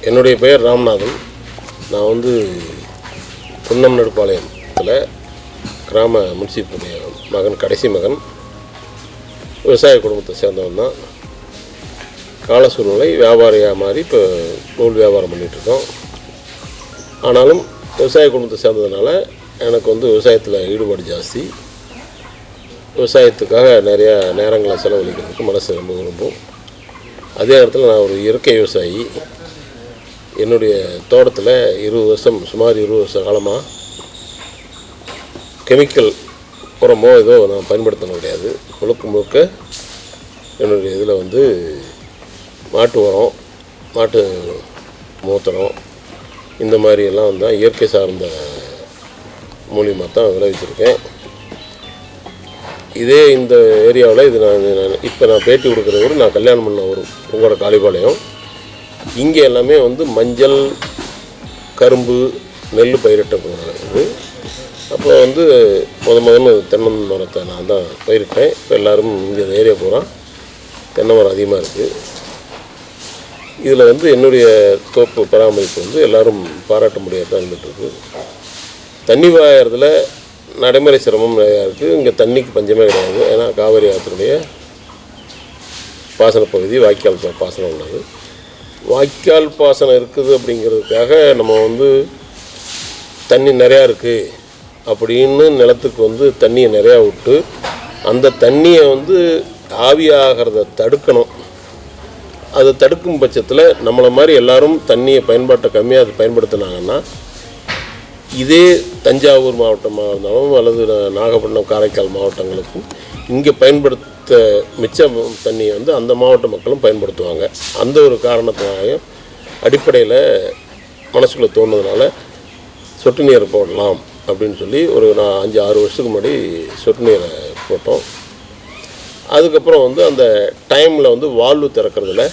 என்னுடைய பெயர் ராமநாதன். நான் வந்து புன்னம்நடுப்பாளையத்தில் கிராம முன்சிப்புடைய மகன், கடைசி மகன். விவசாய குடும்பத்தை சேர்ந்தவன் தான். கால சூழ்நிலை வியாபாரியாக மாறி இப்போ நூல் வியாபாரம் பண்ணிகிட்ருக்கோம். ஆனாலும் விவசாய குடும்பத்தை சேர்ந்ததுனால எனக்கு வந்து விவசாயத்தில் ஈடுபாடு ஜாஸ்தி. விவசாயத்துக்காக நிறையா நேரங்களை செலவழிக்கிறதுக்கு மனசு ரொம்ப விரும்பும். அதே நேரத்தில் நான் ஒரு இயற்கை விவசாயி. என்னுடைய தோட்டத்தில் 20 வருஷம், சுமார் 20 வருஷ காலமாக கெமிக்கல் உரமோ ஏதோ நான் பயன்படுத்தினது கிடையாது. முழுக்க என்னுடைய இதில் வந்து மாட்டு உரம், மாட்டு மூத்திரம், இந்த மாதிரியெல்லாம் வந்து இயற்கை சார்ந்த மூலியமாக தான் விளைவிச்சிருக்கேன். இதே இந்த ஏரியாவில் இது நான் பேட்டி கொடுக்குற ஊர், நான் கல்யாணம் பண்ண ஊர் உங்களோட காளிபாளையம். இங்கே எல்லாமே வந்து மஞ்சள், கரும்பு, நெல் பயிரிட்டது. அப்போ வந்து முதல்ல தென்னை மரத்தை நான் தான் பயிரிட்டேன். இப்போ எல்லோரும் இங்கே இந்த ஏரியா பூரா தென்னை மரம் அதிகமாக இருக்குது. இதில் வந்து என்னுடைய தோப்பு பராமரிப்பு வந்து எல்லோரும் பாராட்ட முடியாதான் இருந்துகிட்ருக்கு. தண்ணி பாயறதுல நடைமுறை சிரமம் நிறையா இருக்குது. இங்கே தண்ணிக்கு பஞ்சமே கிடையாது. ஏன்னா காவிரி ஆற்றினுடைய பாசன பகுதி, வாய்க்கால் பாசனம் உள்ளது. வாய்க்கால் பாசனம் இருக்குது அப்படிங்கிறதுக்காக நம்ம வந்து தண்ணி நிறையா இருக்குது அப்படின்னு நிலத்துக்கு வந்து தண்ணியை நிறையா விட்டு அந்த தண்ணியை வந்து ஆவியாகிறத தடுக்கணும். அதை தடுக்கும் பட்சத்தில் நம்மளை மாதிரி எல்லோரும் தண்ணியை பயன்பாட்டை கம்மியாக அது பயன்படுத்தினாங்கன்னா, இதே தஞ்சாவூர் மாவட்டமாக இருந்தாலும் அல்லது நாகப்பட்டினம், காரைக்கால் மாவட்டங்களுக்கும் இங்கே பயன்படுத்த மிச்ச தண்ணியை வந்து அந்த மாவட்ட மக்களும் பயன்படுத்துவாங்க. அந்த ஒரு காரணத்தினாலையும் அடிப்படையில் மனசுக்குள்ளே தோணுனதுனால சொட்டு நீரை போடலாம் அப்படின்னு சொல்லி ஒரு 5-6 வருஷத்துக்கு முன்னாடி சொட்டு நீரை போட்டோம். அதுக்கப்புறம் வந்து அந்த டைமில் வந்து வால்வு திறக்கிறதுல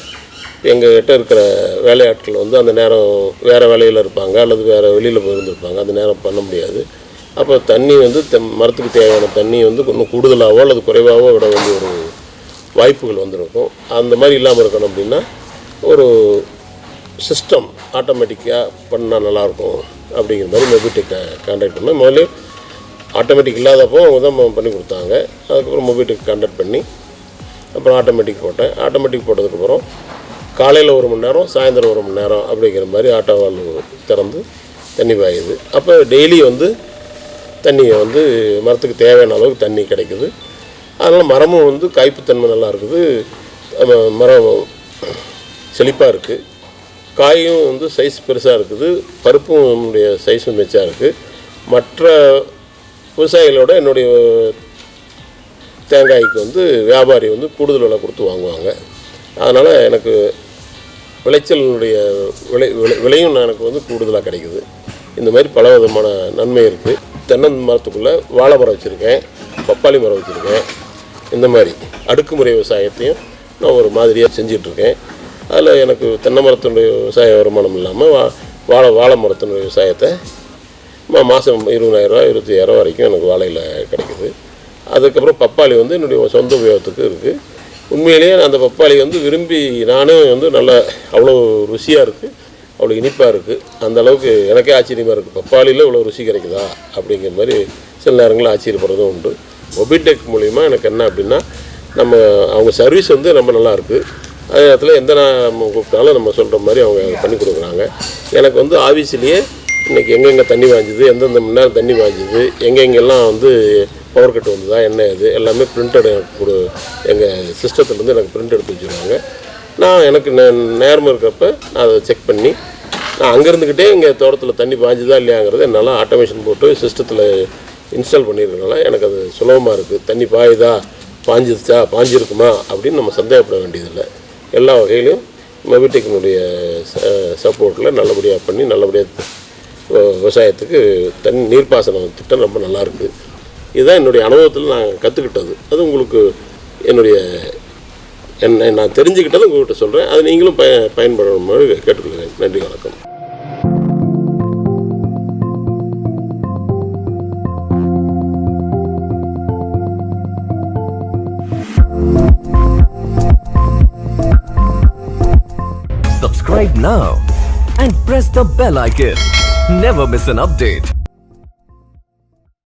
எங்கள்கிட்ட இருக்கிற வேலையாட்கள் வந்து அந்த நேரம் வேறு வேலையில் இருப்பாங்க அல்லது வேறு வெளியில் போயிருந்துருப்பாங்க. அந்த நேரம் பண்ண முடியாது. அப்போ தண்ணி வந்து மரத்துக்கு தேவையான தண்ணி வந்து இன்னும் கூடுதலாகவோ அல்லது குறைவாகவோ விட வேண்டிய ஒரு வாய்ப்புகள் வந்துருக்கும். அந்த மாதிரி இல்லாமல் இருக்கணும் அப்படின்னா ஒரு சிஸ்டம் ஆட்டோமேட்டிக்காக பண்ணால் நல்லாயிருக்கும் அப்படிங்கிற மாதிரி மொபிடெக்கை கான்டாக்ட் பண்ணேன். முதல்ல ஆட்டோமேட்டிக் இல்லாதப்போ அவங்க தான் பண்ணி கொடுத்தாங்க. அதுக்கப்புறம் மொபிடெக் கான்டாக்ட் பண்ணி அப்புறம் ஆட்டோமேட்டிக் போட்டேன். ஆட்டோமேட்டிக் போட்டதுக்கப்புறம் காலையில் 1 மணி நேரம், சாயந்தரம் 1 மணி நேரம் அப்படிங்கிற மாதிரி ஆட்டோ வால்வு திறந்து தண்ணி பாயுது. அப்போ டெய்லி வந்து தண்ணியை வந்து மரத்துக்கு தேவையான அளவுக்கு தண்ணி கிடைக்குது. அதனால் மரமும் வந்து காய்ப்புத்தன்மை நல்லா இருக்குது. மரம் செழிப்பாக இருக்குது. காயும் வந்து சைஸ் பெருசாக இருக்குது. பருப்பும் என்னுடைய சைஸும் மெச்சாக இருக்குது. மற்ற விவசாயிகளோட என்னுடைய தேங்காய்க்கு வந்து வியாபாரி வந்து கூடுதல் விலை கொடுத்து வாங்குவாங்க. அதனால் எனக்கு விளைச்சலுடைய விலையும் எனக்கு வந்து கூடுதலாக கிடைக்குது. இந்த மாதிரி பல விதமான நன்மை இருக்குது. தென்னை மரத்துக்குள்ளே வாழை மரம் வச்சுருக்கேன், பப்பாளி மரம் வச்சுருக்கேன். இந்த மாதிரி அடுக்குமுறை விவசாயத்தையும் நான் ஒரு மாதிரியாக செஞ்சிட்ருக்கேன். அதில் எனக்கு தென்னை மரத்தினுடைய விவசாய வருமானம் இல்லாமல் வாழை மரத்தினுடைய விவசாயத்தை மாதம் 20,000 25,000 வரைக்கும் எனக்கு வாழையில் கிடைக்குது. அதுக்கப்புறம் பப்பாளி வந்து என்னுடைய சொந்த உபயோகத்துக்கு இருக்குது. உண்மையிலேயே அந்த பப்பாளி வந்து விரும்பி நானும் வந்து நல்லா அவ்வளோ ருசியாக இருக்குது, அவ்வளோ இனிப்பாக இருக்குது. அந்த அளவுக்கு எனக்கே ஆச்சரியமாக இருக்குது. பப்பாளியில் இவ்வளோ ருசி கிடைக்குதா அப்படிங்கிற மாதிரி சில நேரங்களில் ஆச்சரியப்படுறதும் உண்டு. மொபிடெக் மூலிமா எனக்கு என்ன அப்படின்னா, அவங்க சர்வீஸ் வந்து ரொம்ப நல்லாயிருக்கு. அதே நேரத்தில் எந்த நம்ம கூப்பிட்டாலும் நம்ம சொல்கிற மாதிரி அவங்க பண்ணி கொடுக்குறாங்க. எனக்கு வந்து ஆஃபீஸ்லேயே இன்றைக்கி எங்கெங்கே தண்ணி வாஞ்சுது, எந்தெந்த மணி நேரம் தண்ணி வாஞ்சுது, எங்கெங்கெல்லாம் வந்து பவர் கட் வந்ததா, என்ன இது எல்லாமே பிரிண்டட் எனக்கு எங்கள் சிஸ்டத்துலேருந்து எனக்கு பிரிண்ட் எடுத்து வச்சுருவாங்க. நான் எனக்கு நேரமாக இருக்கிறப்ப நான் அதை செக் பண்ணி நான் அங்கே இருந்துக்கிட்டே இங்கே தோட்டத்தில் தண்ணி பாஞ்சுதா இல்லையாங்கிறத என்னால் ஆட்டோமேஷன் போட்டு சிஸ்டத்தில் இன்ஸ்டால் பண்ணியிருக்கனால எனக்கு அது சுலபமாக இருக்குது. தண்ணி பாஞ்சிருக்குமா அப்படின்னு நம்ம சந்தேகப்பட வேண்டியதில்லை. எல்லா வகையிலையும் மொபிடெக்கினுடைய சப்போர்ட்டில் நல்லபடியாக பண்ணி நல்லபடியாக விவசாயத்துக்கு நீர்ப்பாசனம் திட்டம் ரொம்ப நல்லாயிருக்கு. இதுதான் என்னுடைய அனுபவத்தில் நான் கற்றுக்கிட்டது. அது உங்களுக்கு நான் தெரிஞ்சுக்கிட்டது உங்கள்கிட்ட சொல்கிறேன். அது நீங்களும் பயன்படுற கேட்டுக்கொள்கிறேன். நன்றி, வணக்கம். Subscribe now and press the bell icon. Never miss an update.